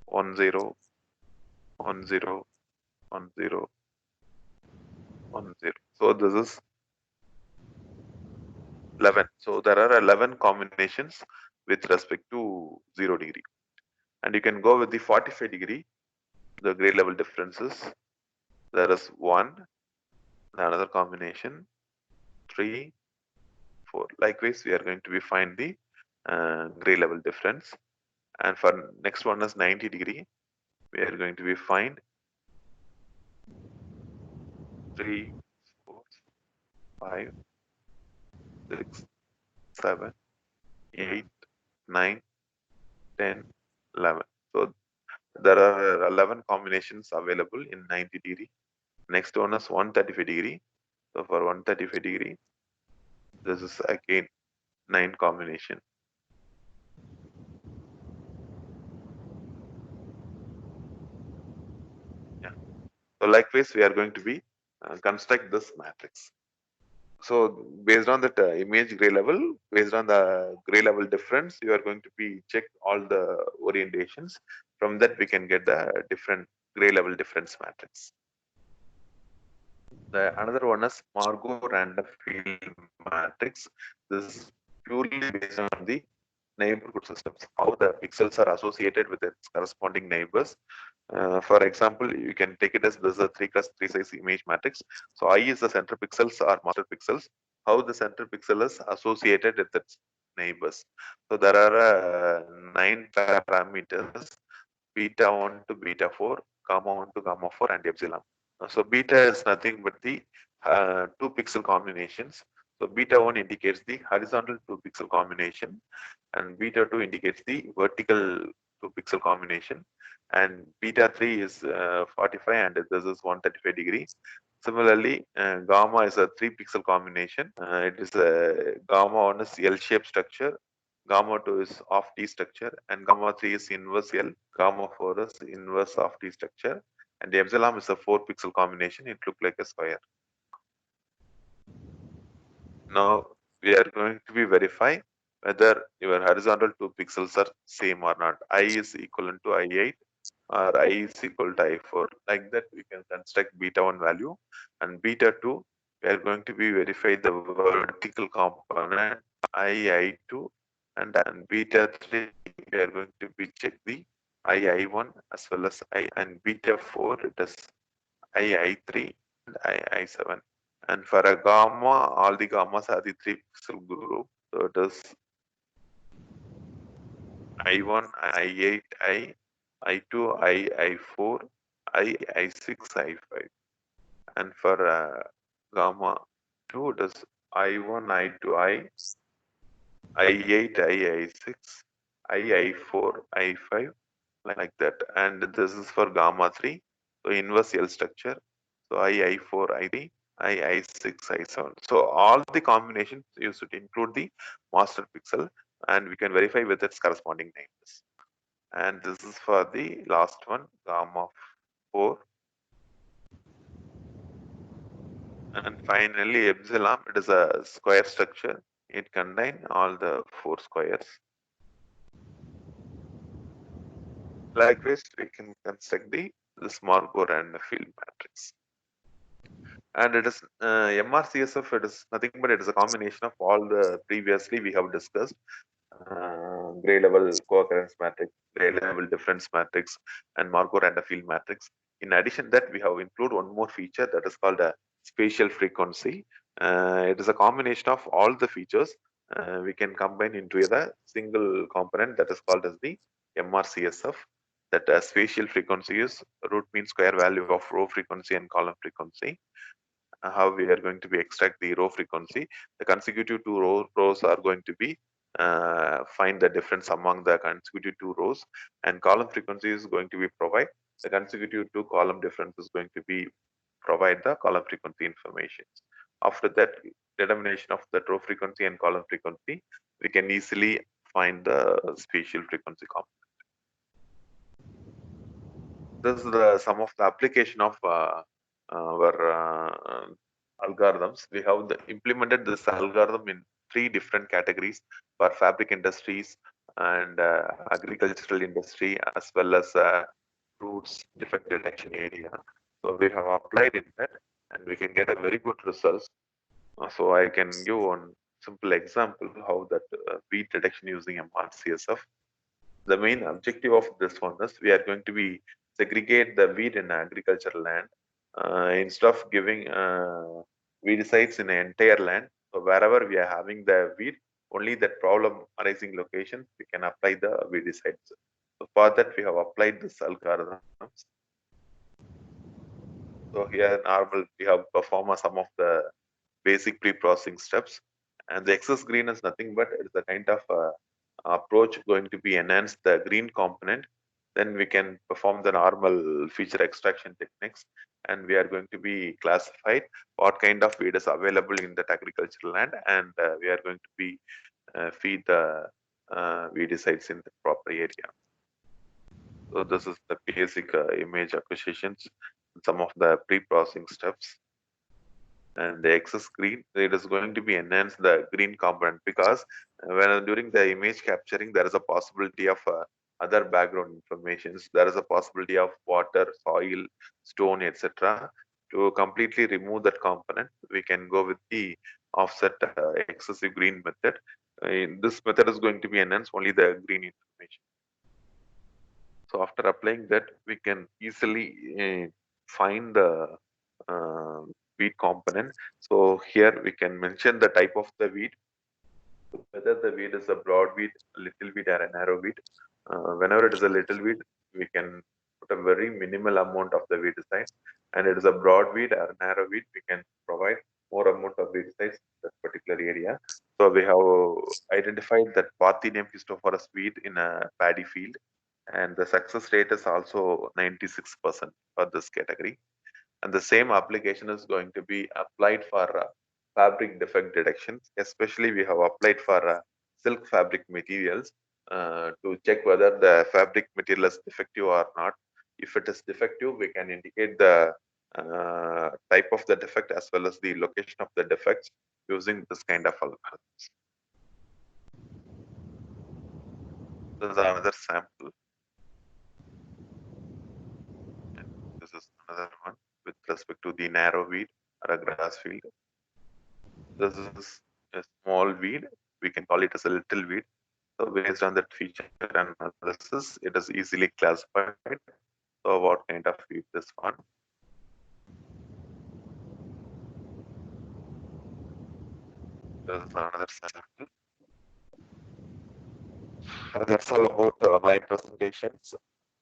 1, 0, 1, 0, 1, 0, 1, 0. So this is 11. So there are 11 combinations with respect to 0 degree. And you can go with the 45 degree, the grade level differences. There is 1, another combination, 3, 4. Likewise, we are going to be find the grade level difference. And for next one is 90 degree, we are going to be find 3, 4, 5, 6, 7, 8, 9, 10, 11. So there are 11 combinations available in 90 degree. Next one is 135 degree. So for 135 degree, this is again 9 combination. Yeah. So likewise, we are going to be construct this matrix. So based on that image gray level, based on the gray level difference, you are going to be check all the orientations. From that, we can get the different gray level difference matrix. The another one is Margot random field matrix. This is purely based on the neighborhood systems, how the pixels are associated with its corresponding neighbors. For example, you can take it as this is a 3x3 size image matrix. So I is the center pixels or master pixels, how the center pixel is associated with its neighbors. So there are 9 parameters, beta 1 to beta 4, gamma 1 to gamma 4, and epsilon. So beta is nothing but the 2 pixel combinations. So beta 1 indicates the horizontal 2 pixel combination, and beta 2 indicates the vertical 2 pixel combination, and beta 3 is 45 and this is 135 degree. Similarly, gamma is a 3 pixel combination. It is a gamma 1 is L-shaped structure, gamma 2 is off T structure, and gamma 3 is inverse L, gamma 4 is inverse of T structure, and the epsilon is a 4 pixel combination. It looks like a square. Now we are going to be verify whether your horizontal 2 pixels are same or not. I is equivalent to I8 or I is equal to I4. Like that we can construct beta 1 value, and beta 2 we are going to be verify the vertical component I2, and beta 3 we are going to be check the I1 as well as I, and beta 4 it is I3 and I7. And for a gamma, all the gammas are the 3 pixel group. So it is I1, I8, I2, I4, I6, I5. And for gamma 2, it is I1, I2, I8, I6, I4, I5, like that. And this is for gamma 3, so inverse L structure. So I4, I3, I6, I7. So all the combinations you should include the master pixel, and we can verify with its corresponding names. And this is for the last one, gamma 4. And finally, epsilon, it is a square structure. It contains all the 4 squares. Likewise, we can construct this Margot random field matrix. And it is MRCSF, it is nothing but it is a combination of all the previously we have discussed gray level co-occurrence matrix, gray level difference matrix, and Margot random field matrix. In addition that, we have included one more feature that is called a spatial frequency. It is a combination of all the features we can combine into a single component that is called as the MRCSF. That spatial frequency is root mean square value of row frequency and column frequency. How we are going to be extract the row frequency. The consecutive two rows are going to be find the difference among the consecutive two rows, and column frequency is going to be provide the consecutive two column difference is going to be provide the column frequency information. After that determination of the row frequency and column frequency, we can easily find the spatial frequency component. This is the some of the application of our algorithms. We have implemented this algorithm in 3 different categories for fabric industries and agricultural industry, as well as fruits defect detection area. So we have applied in that, and we can get a very good results. So I can give one simple example how that beat detection using MRCSF. The main objective of this one is we are going to be segregate the weed in agricultural land instead of giving weedicides in the entire land. So wherever we are having the weed, only that problem arising location we can apply the weedicides. So for that we have applied this algorithms. So here normal we have performed some of the basic pre-processing steps, and the excess green is nothing but it's a kind of approach going to be enhance the green component. Then we can perform the normal feature extraction techniques, and we are going to be classified what kind of weed is available in that agricultural land, and we are going to be feed the weedicides in the proper area. So this is the basic image acquisitions, some of the pre-processing steps. And the excess green, it is going to be enhance the green component, because when during the image capturing there is a possibility of other background informations. There is a possibility of water, soil, stone, etc. To completely remove that component, we can go with the offset excessive green method. This method is going to be enhance only the green information. So after applying that, we can easily find the weed component. So here we can mention the type of the weed, whether the weed is a broad weed, little weed, or a narrow weed. Whenever it is a little weed, we can put a very minimal amount of the weedicide, and it is a broad weed or narrow weed, we can provide more amount of weedicides in that particular area. So we have identified that Parthenium pistophorus weed in a paddy field, and the success rate is also 96% for this category. And the same application is going to be applied for fabric defect detection. Especially we have applied for silk fabric materials to check whether the fabric material is defective or not. If it is defective, we can indicate the type of the defect as well as the location of the defects using this kind of algorithms. This is another sample. This is another one with respect to the narrow weed or a grass field. This is a small weed. We can call it as a little weed. So based on that feature analysis, it is easily classified. So what kind of weed this one? This is another sample. That's all about my presentations.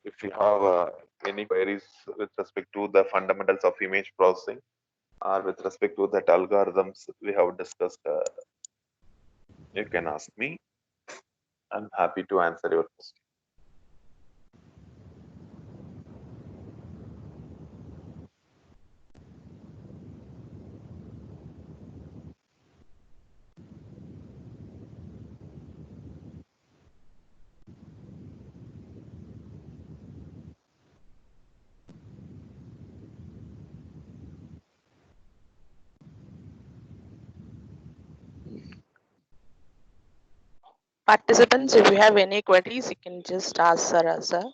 If you have any queries with respect to the fundamentals of image processing or with respect to that algorithms we have discussed, you can ask me. I'm happy to answer your question. Participants, if you have any queries, you can just ask Sarah, sir.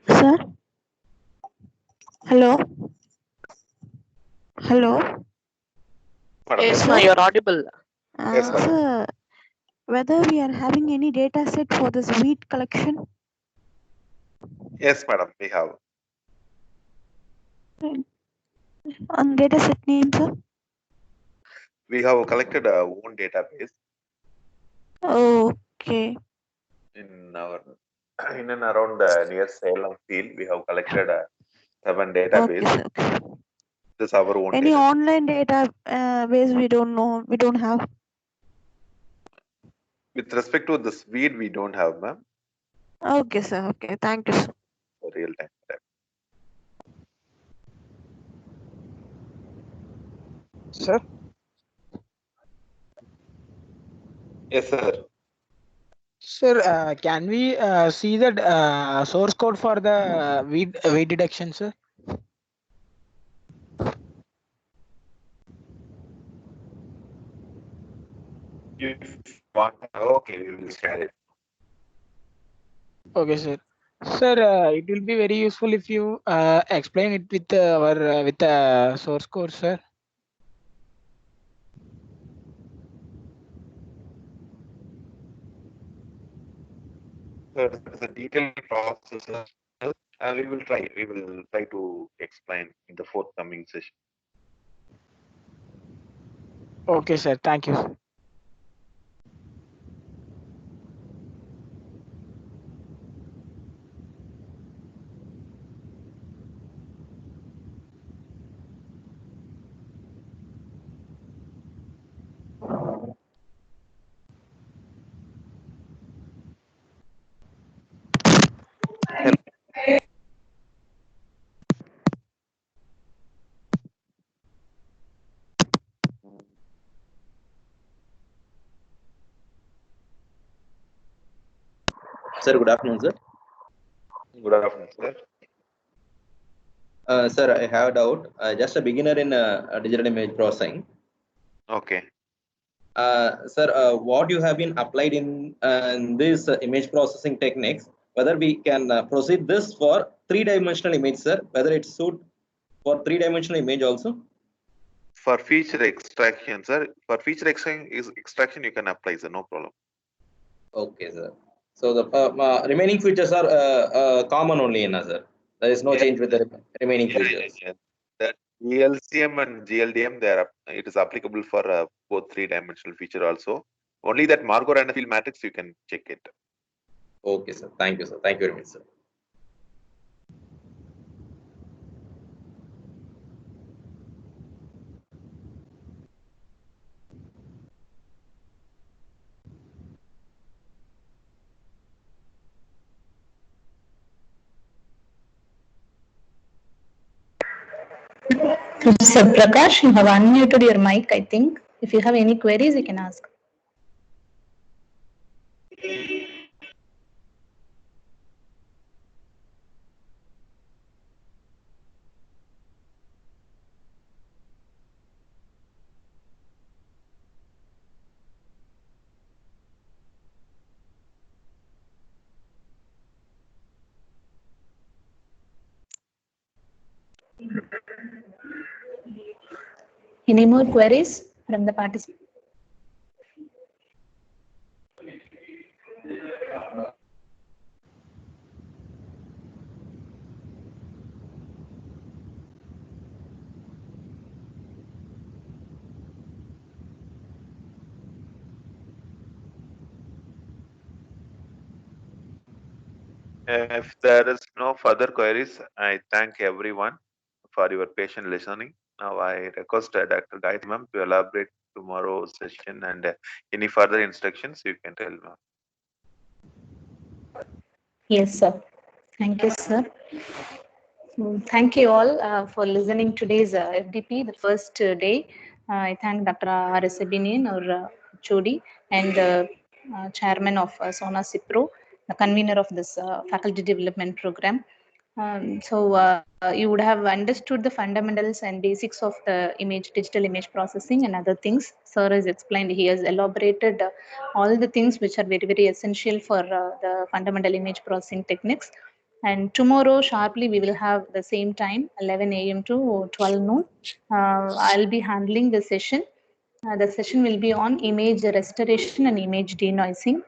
Sir? Hello? Hello? Madam, Yes, yes, ma'am, you're audible. Yes, madam. Sir, whether we are having any data set for this wheat collection? Yes, madam, we have. On data set name, sir? We have collected our own database Okay. in our in and around near Salem field. We have collected 7 Okay, database. sir. Okay. This is our own Any data. online data base we don't know, we don't have? With respect to this weed, we don't have, ma'am, Okay, sir. Okay. Thank you, sir. for real time. Sir, Yes, sir. Sir, can we see the source code for the weight deduction, sir? If you want, okay, we will share it. Okay, sir. Sir, it will be very useful if you explain it with our with the source code, sir. So it's a detailed process, and we will try. We will try to explain in the forthcoming session. Okay, sir. Thank you, sir. Sir, good afternoon, sir. Good afternoon, sir. Sir, I have a doubt. Just a beginner in digital image processing. Okay. Sir, what you have been applied in this image processing techniques, whether we can proceed this for three-dimensional image, sir, whether it suit for three-dimensional image also? For feature extraction, sir. For feature extraction, you can apply, sir. No problem. Okay, sir. So the remaining features are common only in sir. There is no Yeah. change with the remaining Yeah, features. yeah. That GLCM and GLDM, it is applicable for both three-dimensional feature also. Only that Margot random field matrix you can check it. Okay, sir. Thank you, sir. Thank you very much, sir. Mr. Prakash, you have unmuted your mic, I think. If you have any queries, you can ask. Any more queries from the participants? If there is no further queries, I thank everyone for your patient listening. Now I request Dr. Gayatri ma'am to elaborate tomorrow's session and any further instructions you can tell me. Yes, sir. Thank you, sir. Thank you all for listening today's FDP, the first day. I thank Dr.R.SABEENIAN, our HOD, and the chairman of Sona Cipro, the convener of this faculty development program. You would have understood the fundamentals and basics of the digital image processing and other things. Sir has explained, he has elaborated all the things which are very, very essential for the fundamental image processing techniques. And tomorrow sharply we will have the same time, 11 a.m. to 12 noon. I'll be handling the session. The session will be on image restoration and image denoising.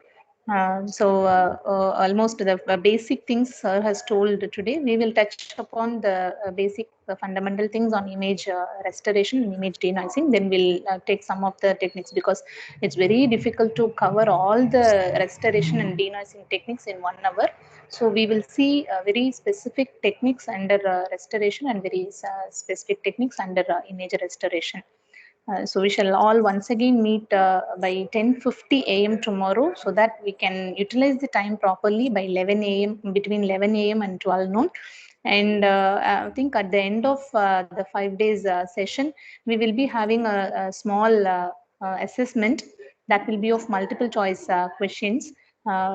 Almost the basic things sir has told today. We will touch upon the basic fundamental things on image restoration and image denoising. Then we'll take some of the techniques, because it's very difficult to cover all the restoration and denoising techniques in 1 hour. So we will see very specific techniques under restoration and very specific techniques under image restoration. So we shall all once again meet by 10:50 a.m. tomorrow, so that we can utilize the time properly by 11 a.m. between 11 a.m. and 12 noon. And I think at the end of the 5 days session, we will be having a small assessment that will be of multiple choice questions.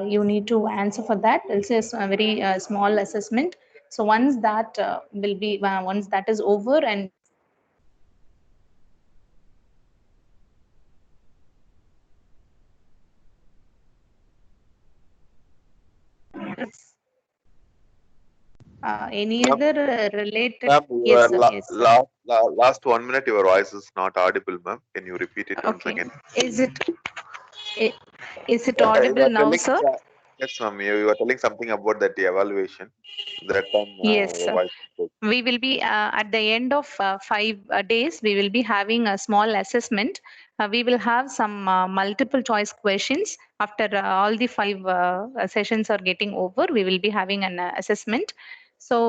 You need to answer for that. It's a very small assessment. So once that will be once that is over and any Ma'am, other related? ma'am, Yes, sir. Yes, sir. last 1 minute, your voice is not audible, ma'am. Can you repeat it once Okay. again? Is it i- is it You audible are now, telling, sir? yes, ma'am. You are telling something about that evaluation. That time, Yes, your sir. voice. We will be at the end of 5 days, we will be having a small assessment. We will have some multiple choice questions. After all the 5 sessions are getting over, we will be having an assessment. So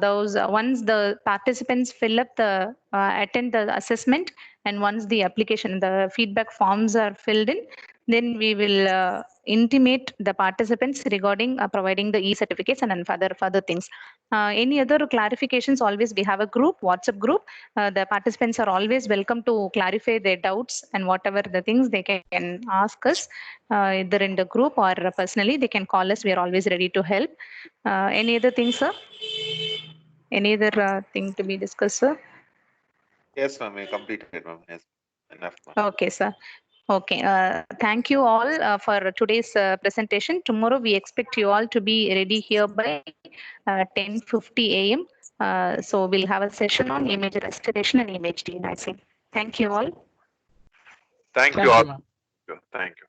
those once the participants fill up the attend the assessment, and once the application, the feedback forms are filled in, then we will intimate the participants regarding providing the e-certificates and further things. Any other clarifications? Always we have a group, WhatsApp group. The participants are always welcome to clarify their doubts and whatever the things they can ask us, either in the group or personally. They can call us. We are always ready to help. Any other things, sir? Any other thing to be discussed, sir? Yes, ma'am. I completed, ma'am. Yes, enough, ma'am. Okay, sir. Okay. Thank you all for today's presentation. Tomorrow we expect you all to be ready here by 10:50 a.m. So we'll have a session on image restoration and image denoising. Thank you all. Thank you Thank all. you, ma'am. Thank you.